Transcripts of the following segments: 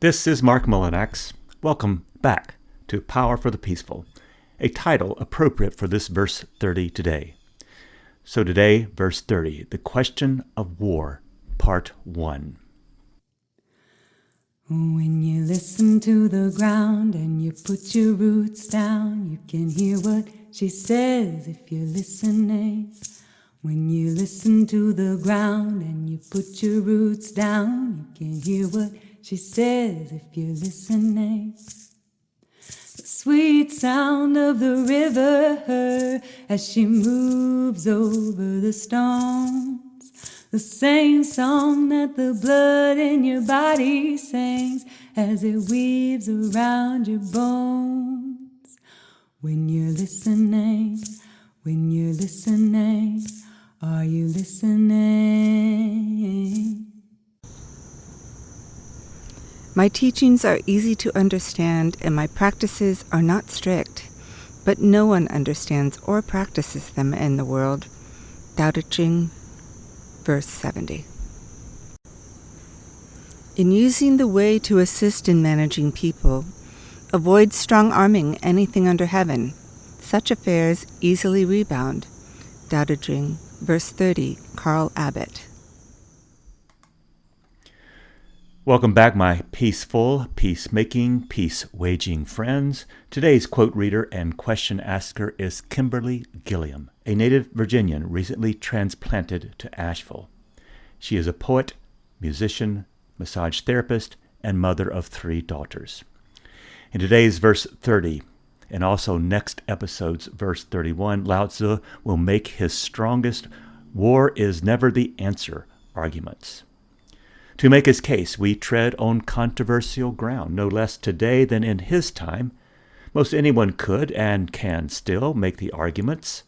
This is Marc Mullinax. Welcome back to Power for the Peaceful, a title appropriate for this verse 30 today. So today, verse 30, the question of war, part 1. When you listen to the ground and you put your roots down, you can hear what she says if you're listening. When you listen to the ground and you put your roots down, you can hear what she says if you're listening. The sweet sound of the river as she moves over the stones. The same song that the blood in your body sings as it weaves around your bones. When you're listening, are you listening? My teachings are easy to understand and my practices are not strict, but no one understands or practices them in the world. Ching, verse 70. In using the way to assist in managing people, avoid strong-arming anything under heaven. Such affairs easily rebound. Ching, verse 30, Carl Abbott. Welcome back, my peaceful, peacemaking, peace-waging friends. Today's quote reader and question asker is Kimberly Gilliam, a native Virginian recently transplanted to Asheville. She is a poet, musician, massage therapist, and mother of 3 daughters. In today's verse 30, and also next episode's verse 31, Lao Tzu will make his strongest "war is never the answer" arguments. To make his case, we tread on controversial ground, no less today than in his time. Most anyone could and can still make the arguments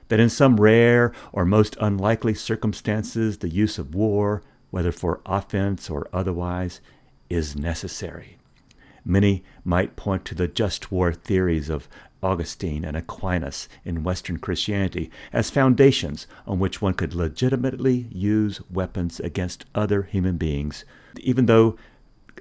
that in some rare or most unlikely circumstances, the use of war, whether for offense or otherwise, is necessary. Many might point to the just war theories of Augustine and Aquinas in Western Christianity as foundations on which one could legitimately use weapons against other human beings, even though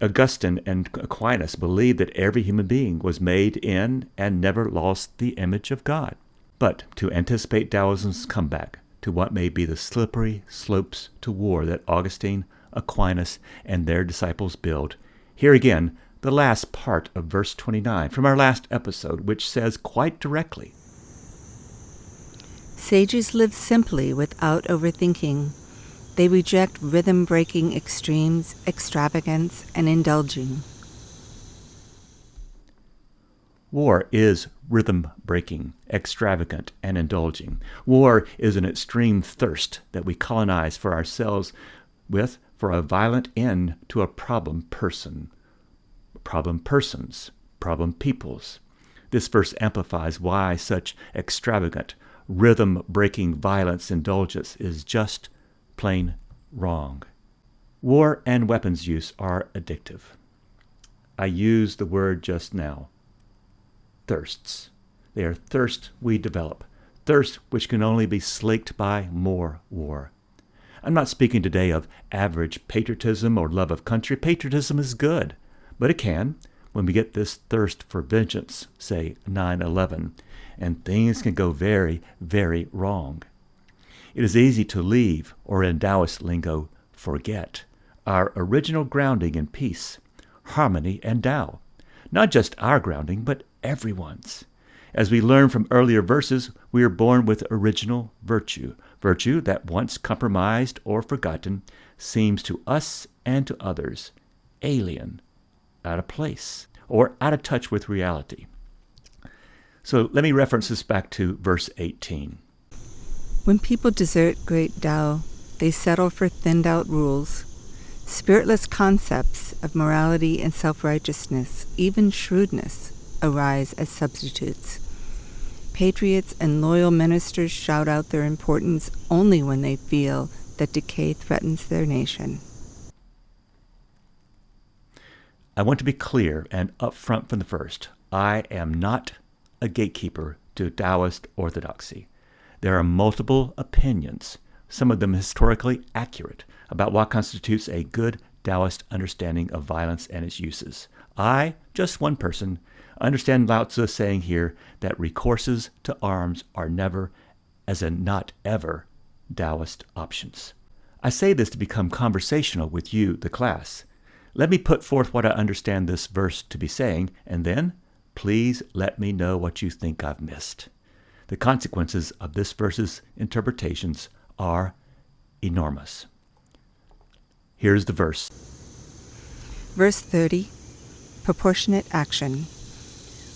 Augustine and Aquinas believed that every human being was made in and never lost the image of God. But to anticipate Taoism's comeback to what may be the slippery slopes to war that Augustine, Aquinas, and their disciples build, here again, the last part of verse 29 from our last episode, which says quite directly, Sages live simply without overthinking. They reject rhythm-breaking extremes, extravagance, and indulging. War is rhythm-breaking, extravagant, and indulging. War is an extreme thirst that we colonize for ourselves with for a violent end to a problem person. Problem persons, problem peoples. This verse amplifies why such extravagant, rhythm-breaking violence indulgence is just plain wrong. War and weapons use are addictive. I used the word just now. Thirsts. They are thirst we develop, thirst which can only be slaked by more war. I'm not speaking today of average patriotism or love of country. Patriotism is good. But it can, when we get this thirst for vengeance, say 9/11, and things can go very, very wrong. It is easy to leave, or in Taoist lingo, forget, our original grounding in peace, harmony, and Tao. Not just our grounding, but everyone's. As we learn from earlier verses, we are born with original virtue, virtue that once compromised or forgotten seems to us and to others alien, out of place, or out of touch with reality. So let me reference this back to verse 18. When people desert great Tao, they settle for thinned-out rules. Spiritless concepts of morality and self-righteousness, even shrewdness, arise as substitutes. Patriots and loyal ministers shout out their importance only when they feel that decay threatens their nation. I want to be clear and upfront from the first. I am not a gatekeeper to Taoist orthodoxy. There are multiple opinions, some of them historically accurate, about what constitutes a good Taoist understanding of violence and its uses. I, just one person, understand Lao Tzu saying here that recourses to arms are never, as in not ever, Taoist options. I say this to become conversational with you, the class. Let me put forth what I understand this verse to be saying, and then please let me know what you think I've missed. The consequences of this verse's interpretations are enormous. Here's the verse. Verse 30, proportionate action.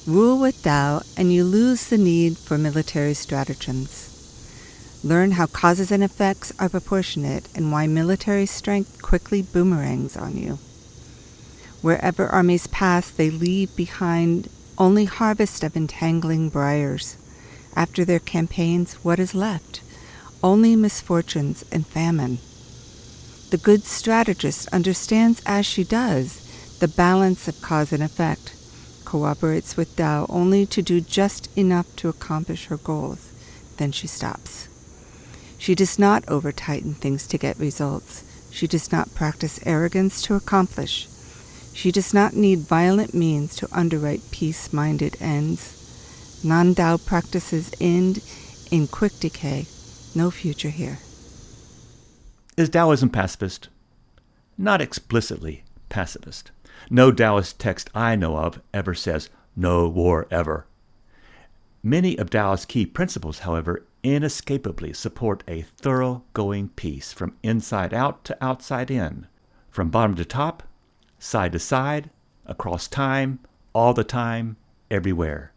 Rule with Tao and you lose the need for military stratagems. Learn how causes and effects are proportionate and why military strength quickly boomerangs on you. Wherever armies pass, they leave behind only harvest of entangling briars. After their campaigns, what is left? Only misfortunes and famine. The good strategist understands as she does the balance of cause and effect, cooperates with Tao only to do just enough to accomplish her goals. Then she stops. She does not over-tighten things to get results. She does not practice arrogance to accomplish. She does not need violent means to underwrite peace-minded ends. Non-Tao practices end in quick decay. No future here. Is Taoism pacifist? Not explicitly pacifist. No Taoist text I know of ever says, no war ever. Many of Tao's key principles, however, inescapably support a thoroughgoing peace from inside out to outside in, from bottom to top, side to side, across time, all the time, everywhere.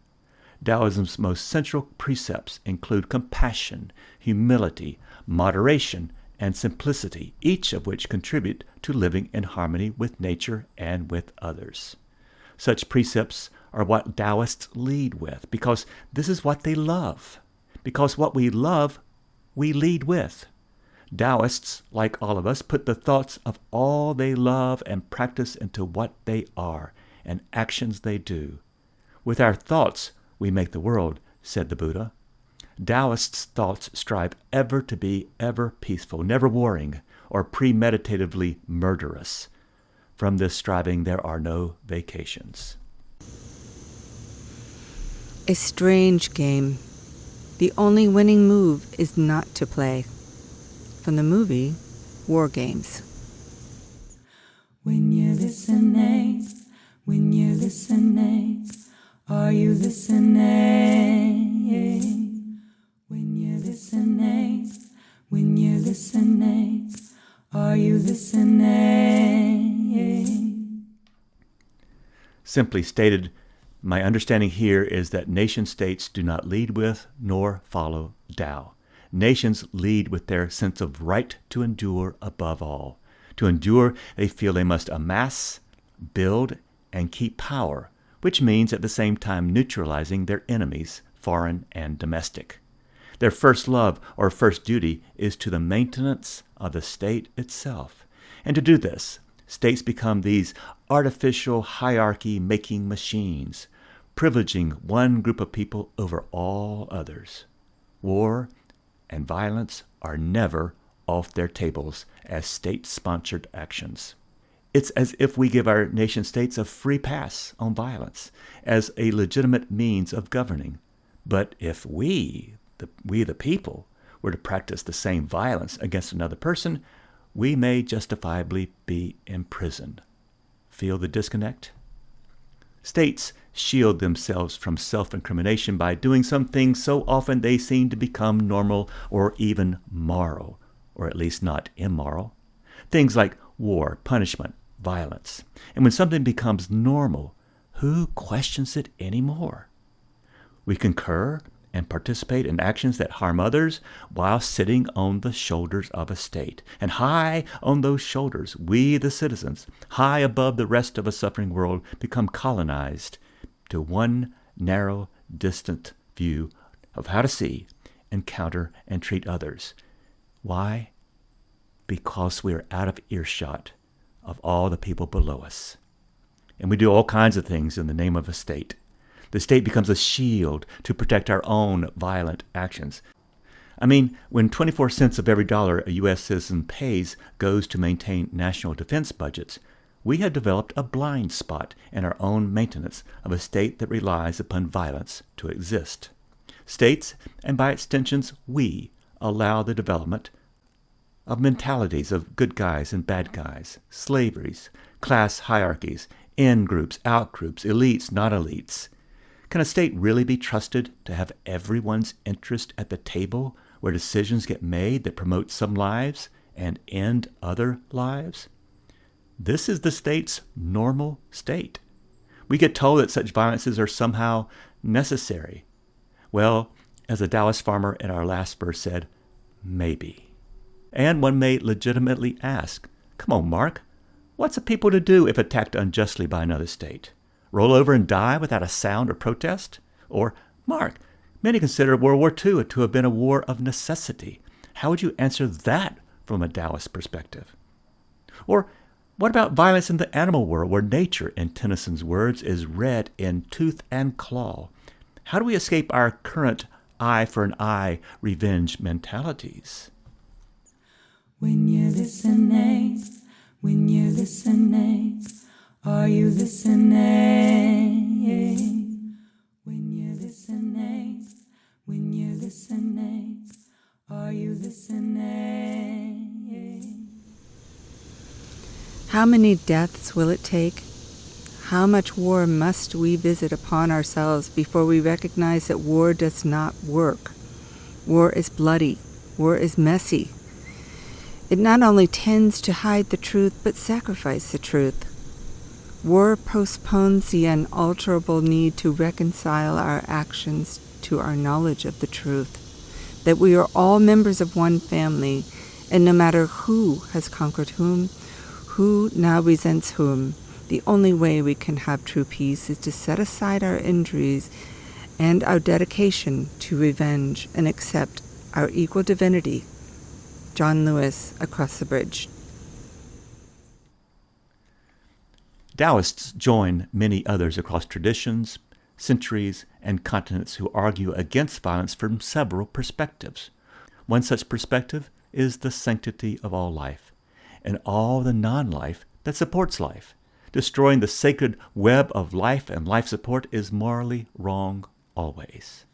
Taoism's most central precepts include compassion, humility, moderation, and simplicity, each of which contribute to living in harmony with nature and with others. Such precepts are what Taoists lead with, because this is what they love. Because what we love, we lead with. Taoists, like all of us, put the thoughts of all they love and practice into what they are and actions they do. With our thoughts, we make the world, said the Buddha. Taoists' thoughts strive ever to be ever peaceful, never warring or premeditatively murderous. From this striving, there are no vacations. A strange game. The only winning move is not to play. From the movie, War Games. When you're listening, are you listening? When you're listening, are you listening? Simply stated, my understanding here is that nation-states do not lead with nor follow Tao. Nations lead with their sense of right to endure above all. To endure, they feel they must amass, build, and keep power, which means at the same time neutralizing their enemies, foreign and domestic. Their first love or first duty is to the maintenance of the state itself. And to do this, states become these artificial hierarchy-making machines, privileging one group of people over all others. War and violence are never off their tables as state-sponsored actions. It's as if we give our nation-states a free pass on violence as a legitimate means of governing. But if we the people, were to practice the same violence against another person, we may justifiably be imprisoned. Feel the disconnect? States shield themselves from self-incrimination by doing some things so often they seem to become normal or even moral, or at least not immoral. Things like war, punishment, violence. And when something becomes normal, who questions it anymore? We concur and participate in actions that harm others while sitting on the shoulders of a state. And high on those shoulders, we, the citizens, high above the rest of a suffering world, become colonized to one narrow, distant view of how to see, encounter, and treat others. Why? Because we are out of earshot of all the people below us. And we do all kinds of things in the name of a state. The state becomes a shield to protect our own violent actions. I mean, when 24 cents of every dollar a U.S. citizen pays goes to maintain national defense budgets, we have developed a blind spot in our own maintenance of a state that relies upon violence to exist. States, and by extensions we, allow the development of mentalities of good guys and bad guys, slaveries, class hierarchies, in-groups, out-groups, elites, not elites. Can a state really be trusted to have everyone's interest at the table where decisions get made that promote some lives and end other lives? This is the state's normal state. We get told that such violences are somehow necessary. Well, as a Taoist farmer in our last verse said, maybe. And one may legitimately ask, come on, Marc, what's a people to do if attacked unjustly by another state? Roll over and die without a sound or protest? Or, Marc, many consider World War II to have been a war of necessity. How would you answer that from a Taoist perspective? Or, what about violence in the animal world where nature, in Tennyson's words, is red in tooth and claw? How do we escape our current eye for an eye revenge mentalities? When you're listening, are you listening? When you're listening, are you listening? How many deaths will it take? How much war must we visit upon ourselves before we recognize that war does not work? War is bloody. War is messy. It not only tends to hide the truth, but sacrifice the truth. War postpones the unalterable need to reconcile our actions to our knowledge of the truth, that we are all members of one family, and no matter who has conquered whom, who now resents whom, the only way we can have true peace is to set aside our injuries and our dedication to revenge and accept our equal divinity. John Lewis, Across the Bridge. Taoists join many others across traditions, centuries, and continents who argue against violence from several perspectives. One such perspective is the sanctity of all life, and all the non-life that supports life. Destroying the sacred web of life and life support is morally wrong always.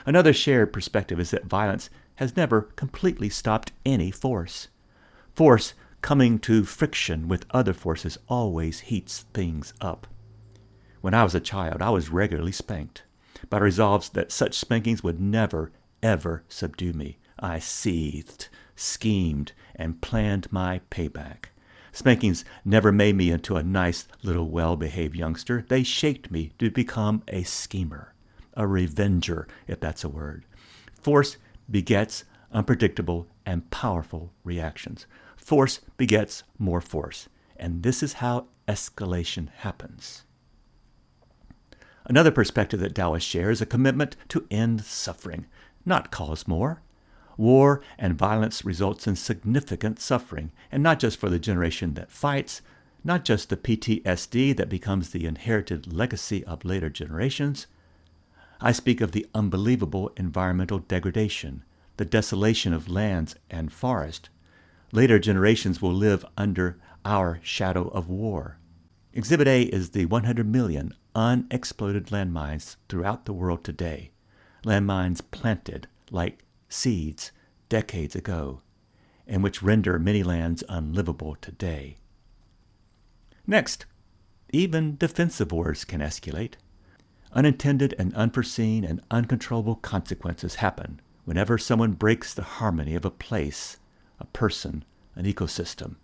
Another shared perspective is that violence has never completely stopped any force. Force coming to friction with other forces always heats things up. When I was a child, I was regularly spanked, but I resolved that such spankings would never, ever subdue me. I seethed, schemed, and planned my payback. Spankings never made me into a nice little well-behaved youngster. They shaped me to become a schemer, a revenger, if that's a word. Force begets unpredictable and powerful reactions. Force begets more force, and this is how escalation happens. Another perspective that Taoists share is a commitment to end suffering, not cause more. War and violence results in significant suffering, and not just for the generation that fights, not just the PTSD that becomes the inherited legacy of later generations. I speak of the unbelievable environmental degradation, the desolation of lands and forest. Later generations will live under our shadow of war. Exhibit A is the 100 million unexploded landmines throughout the world today, landmines planted like seeds decades ago, and which render many lands unlivable today. Next, even defensive wars can escalate. Unintended and unforeseen and uncontrollable consequences happen whenever someone breaks the harmony of a place, a person, an ecosystem.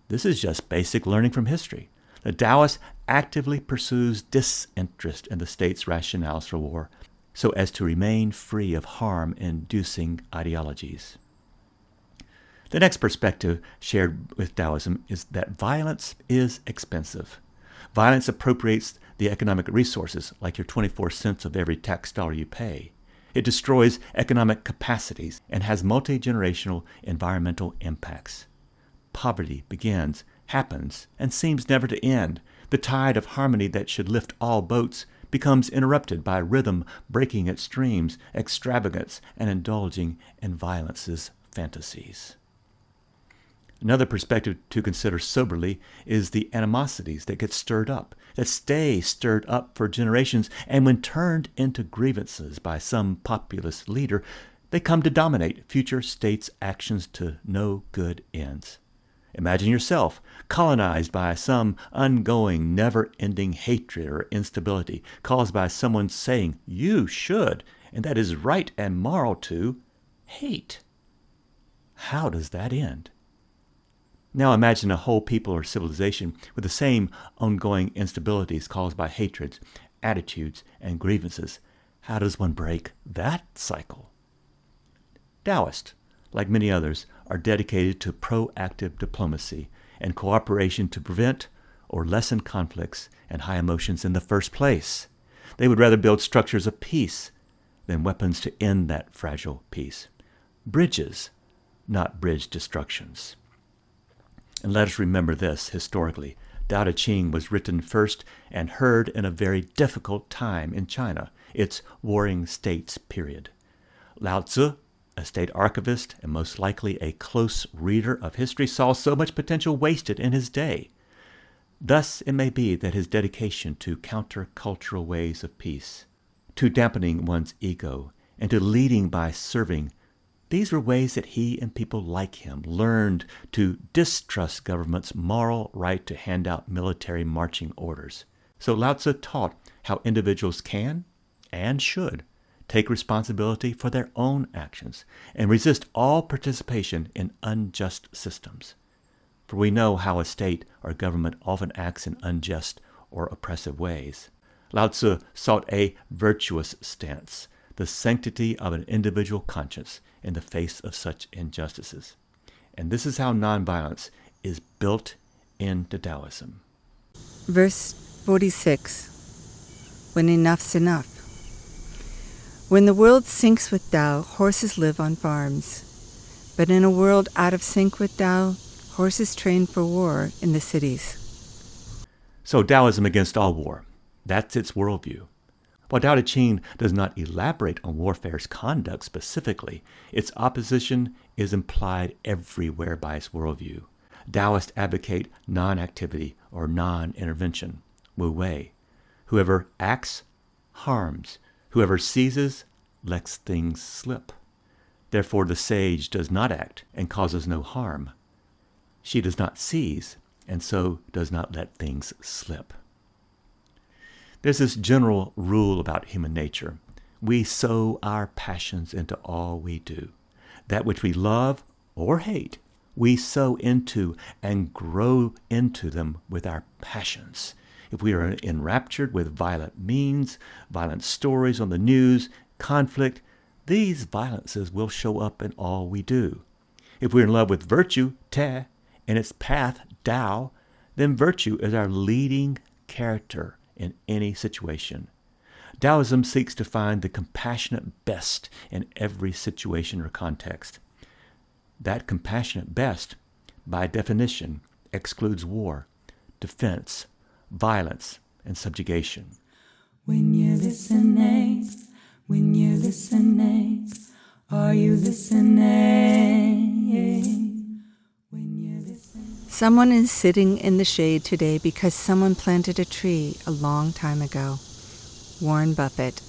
This is just basic learning from history. The Taoist actively pursues disinterest in the state's rationales for war, so as to remain free of harm-inducing ideologies. The next perspective shared with Taoism is that violence is expensive. Violence appropriates the economic resources, like your 24 cents of every tax dollar you pay. It destroys economic capacities and has multi-generational environmental impacts. Poverty begins, happens, and seems never to end. The tide of harmony that should lift all boats becomes interrupted by rhythm breaking its streams, extravagance, and indulging in violence's fantasies. Another perspective to consider soberly is the animosities that get stirred up, that stay stirred up for generations, and when turned into grievances by some populist leader, they come to dominate future states' actions to no good ends. Imagine yourself colonized by some ongoing, never-ending hatred or instability caused by someone saying you should, and that is right and moral to, hate. How does that end? Now imagine a whole people or civilization with the same ongoing instabilities caused by hatreds, attitudes, and grievances. How does one break that cycle? Taoists, like many others, are dedicated to proactive diplomacy and cooperation to prevent or lessen conflicts and high emotions in the first place. They would rather build structures of peace than weapons to end that fragile peace. Bridges, not bridge destructions. And let us remember this historically. Tao Te Ching was written first and heard in a very difficult time in China, its warring states period. Lao Tzu, a state archivist and most likely a close reader of history, saw so much potential wasted in his day. Thus it may be that his dedication to counter-cultural ways of peace, to dampening one's ego, and to leading by serving, these were ways that he and people like him learned to distrust government's moral right to hand out military marching orders. So Lao Tzu taught how individuals can and should take responsibility for their own actions and resist all participation in unjust systems. For we know how a state or government often acts in unjust or oppressive ways. Lao Tzu sought a virtuous stance, the sanctity of an individual conscience in the face of such injustices. And this is how nonviolence is built into Taoism. Verse 46, when enough's enough. When the world syncs with Tao, horses live on farms. But in a world out of sync with Tao, horses train for war in the cities. So Taoism against all war. That's its worldview. While Tao Te Ching does not elaborate on warfare's conduct specifically, its opposition is implied everywhere by its worldview. Taoists advocate non-activity or non-intervention, Wu Wei. Whoever acts, harms. Whoever seizes, lets things slip. Therefore the sage does not act and causes no harm. She does not seize, and so does not let things slip. There's this general rule about human nature. We sow our passions into all we do. That which we love or hate, we sow into and grow into them with our passions. If we are enraptured with violent means, violent stories on the news, conflict, these violences will show up in all we do. If we're in love with virtue, Te, and its path, Tao, then virtue is our leading character in any situation. Taoism seeks to find the compassionate best in every situation or context. That compassionate best, by definition, excludes war, defense, violence, and subjugation. When you're listening, are you listening? When you're listening. Someone is sitting in the shade today because someone planted a tree a long time ago. Warren Buffett.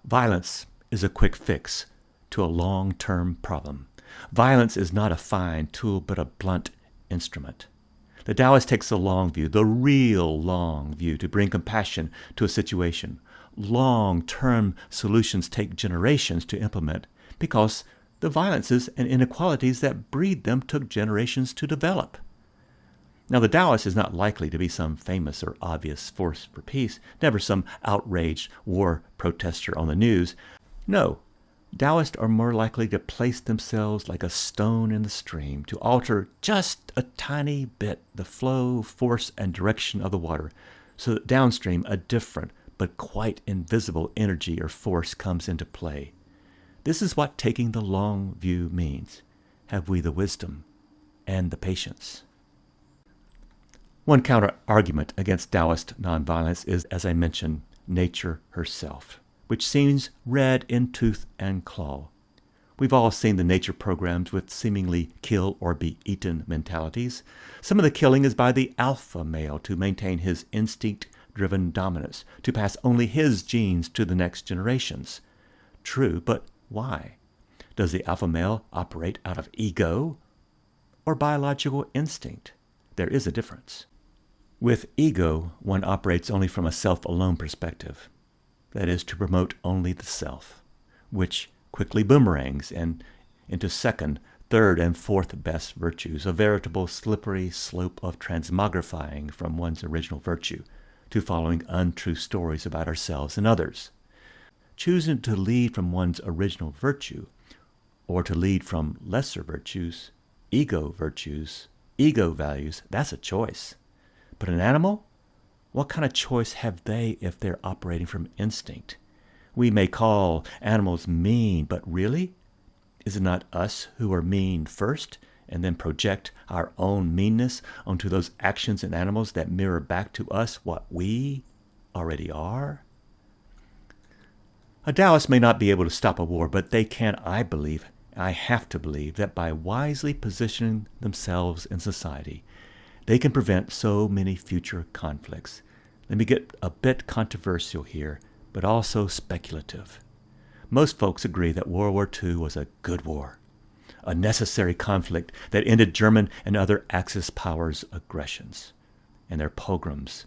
Violence is a quick fix to a long-term problem. Violence is not a fine tool, but a blunt instrument. The Taoist takes the long view, the real long view, to bring compassion to a situation. Long-term solutions take generations to implement because the violences and inequalities that breed them took generations to develop. Now, the Taoist is not likely to be some famous or obvious force for peace, never some outraged war protester on the news. No, Taoists are more likely to place themselves like a stone in the stream, to alter just a tiny bit the flow, force, and direction of the water, so that downstream a different but quite invisible energy or force comes into play. This is what taking the long view means. Have we the wisdom and the patience? One counter-argument against Taoist nonviolence is, as I mentioned, nature herself, which seems red in tooth and claw. We've all seen the nature programs with seemingly kill or be eaten mentalities. Some of the killing is by the alpha male to maintain his instinct-driven dominance, to pass only his genes to the next generations. True, but why? Does the alpha male operate out of ego or biological instinct? There is a difference. With ego, one operates only from a self-alone perspective. That is, to promote only the self, which quickly boomerangs and into second, third, and fourth best virtues, a veritable slippery slope of transmogrifying from one's original virtue to following untrue stories about ourselves and others. Choosing to lead from one's original virtue, or to lead from lesser virtues, ego values, that's a choice. But an animal? What kind of choice have they if they're operating from instinct? We may call animals mean, but really? Is it not us who are mean first and then project our own meanness onto those actions in animals that mirror back to us what we already are? A Taoist may not be able to stop a war, but they can, I have to believe, that by wisely positioning themselves in society, they can prevent so many future conflicts. Let me get a bit controversial here, but also speculative. Most folks agree that World War II was a good war, a necessary conflict that ended German and other Axis powers' aggressions and their pogroms,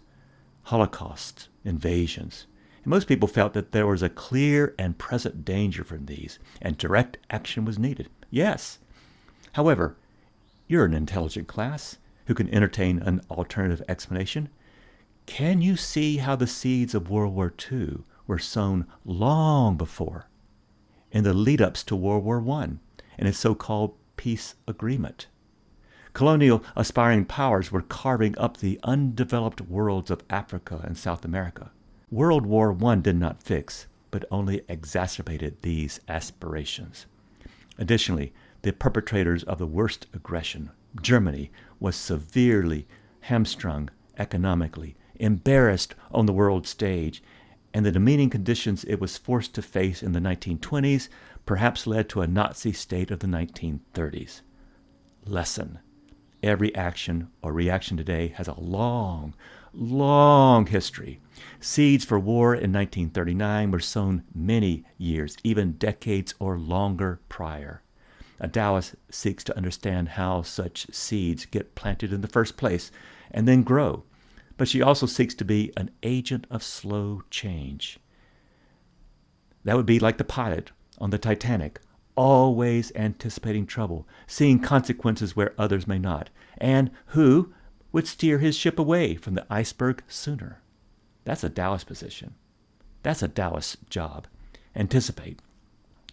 holocausts, invasions. And most people felt that there was a clear and present danger from these, and direct action was needed. Yes. However, you're an intelligent class who can entertain an alternative explanation. Can you see how the seeds of World War II were sown long before, in the lead-ups to World War I and its so-called peace agreement? Colonial aspiring powers were carving up the undeveloped worlds of Africa and South America. World War I did not fix, but only exacerbated these aspirations. Additionally, the perpetrators of the worst aggression, Germany, was severely hamstrung economically, embarrassed on the world stage, and the demeaning conditions it was forced to face in the 1920s perhaps led to a Nazi state of the 1930s. Lesson: every action or reaction today has a long history. Seeds for war in 1939 were sown many years, even decades or longer prior. A Taoist seeks to understand how such seeds get planted in the first place and then grow, but she also seeks to be an agent of slow change. That would be like the pilot on the Titanic, always anticipating trouble, seeing consequences where others may not, and who would steer his ship away from the iceberg sooner. That's a Taoist position. That's a Taoist job. Anticipate,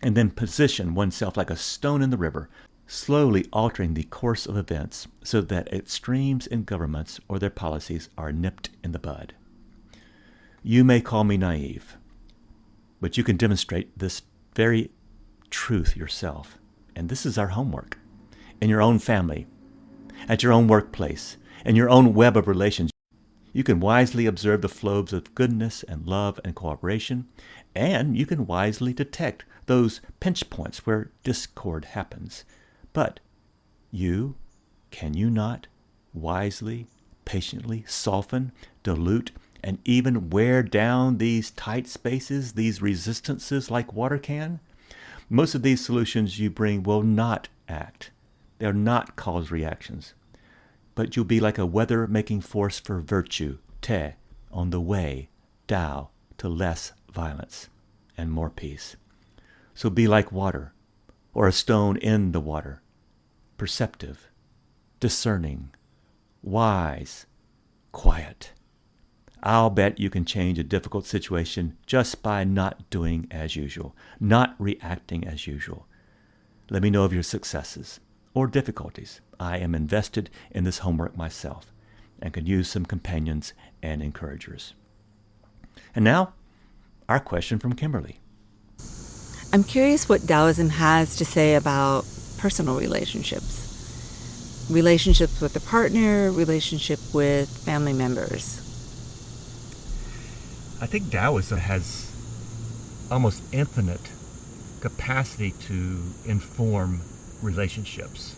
and then position oneself like a stone in the river, slowly altering the course of events so that extremes in governments or their policies are nipped in the bud. You may call me naive, but you can demonstrate this very truth yourself. And this is our homework. In your own family, at your own workplace, in your own web of relations, you can wisely observe the flows of goodness and love and cooperation, and you can wisely detect those pinch points where discord happens. But can you not wisely, patiently soften, dilute, and even wear down these tight spaces, these resistances like water can? Most of these solutions you bring will not act. They're not cause reactions. But you'll be like a weather-making force for virtue, te, on the way, Tao, to less violence and more peace. So be like water, or a stone in the water, perceptive, discerning, wise, quiet. I'll bet you can change a difficult situation just by not doing as usual, not reacting as usual. Let me know of your successes or difficulties. I am invested in this homework myself and could use some companions and encouragers. And now, our question from Kimberly. I'm curious what Taoism has to say about personal relationships. Relationships with a partner, relationship with family members. I think Taoism has almost infinite capacity to inform relationships.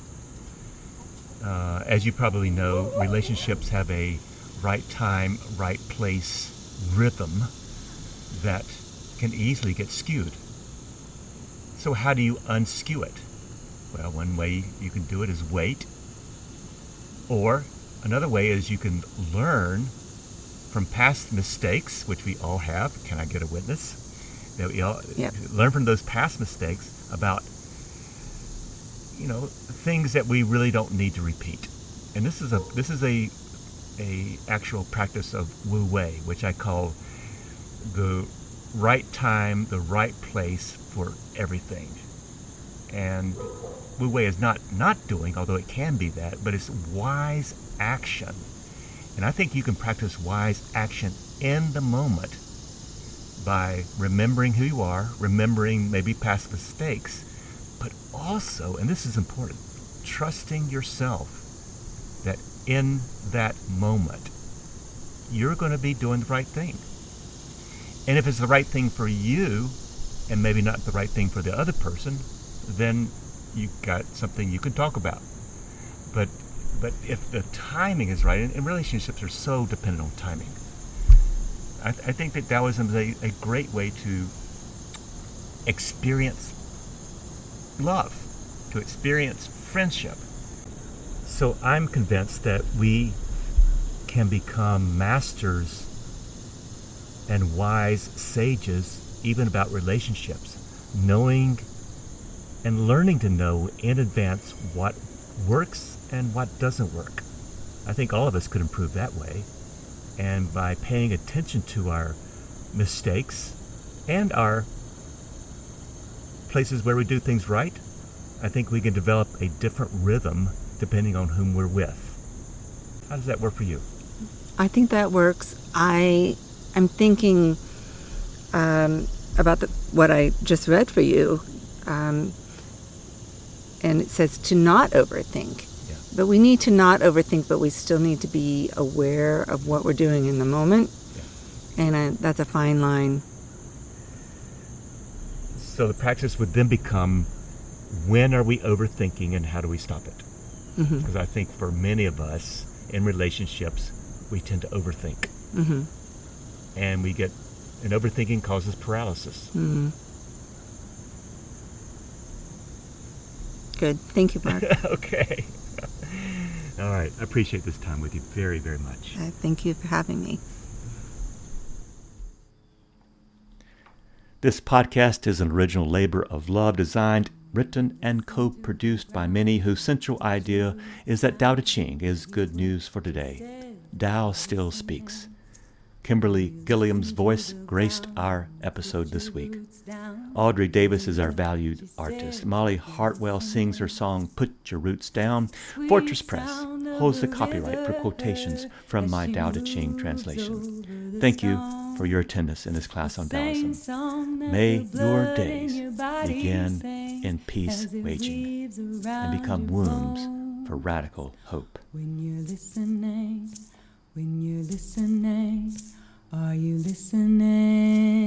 As you probably know, relationships have a right time, right place rhythm that can easily get skewed. So how do you unskew it? Well, one way you can do it is wait. Or another way is you can learn from past mistakes, which we all have. Can I get a witness? That we all learn from those past mistakes about, things that we really don't need to repeat. And this is a actual practice of Wu Wei, which I call the right time, the right place for everything. And Wu Wei is not doing, although it can be that, but it's wise action. And I think you can practice wise action in the moment by remembering who you are, remembering maybe past mistakes, but also, and this is important, trusting yourself that in that moment, you're going to be doing the right thing. And if it's the right thing for you, and maybe not the right thing for the other person, then you've got something you can talk about. But if the timing is right, and relationships are so dependent on timing, I think that Taoism is a great way to experience love, to experience friendship. So I'm convinced that we can become masters and wise sages even about relationships, knowing and learning to know in advance what works and what doesn't work. I think all of us could improve that way. And by paying attention to our mistakes and our places where we do things right, I think we can develop a different rhythm depending on whom we're with. How does that work for you? I think that works. I'm thinking about what I just read for you, and it says to not overthink. Yeah. But we need to not overthink, but we still need to be aware of what we're doing in the moment. Yeah. And that's a fine line. So the practice would then become, when are we overthinking and how do we stop it? Because I think for many of us in relationships, we tend to overthink. And overthinking causes paralysis. Good. Thank you, Marc. Okay. All right. I appreciate this time with you very, very much. Thank you for having me. This podcast is an original labor of love, designed, written, and co-produced by many whose central idea is that Tao Te Ching is good news for today. Tao still speaks. Kimberly Gilliam's voice graced our episode this week. Audrey Davis is our valued artist. Molly Hartwell sings her song, Put Your Roots Down. Fortress Press holds the copyright for quotations from my Tao Te Ching translation. Thank you for your attendance in this class on Taoism. May your days begin in peace waging and become wombs for radical hope. When you're listening, are you listening?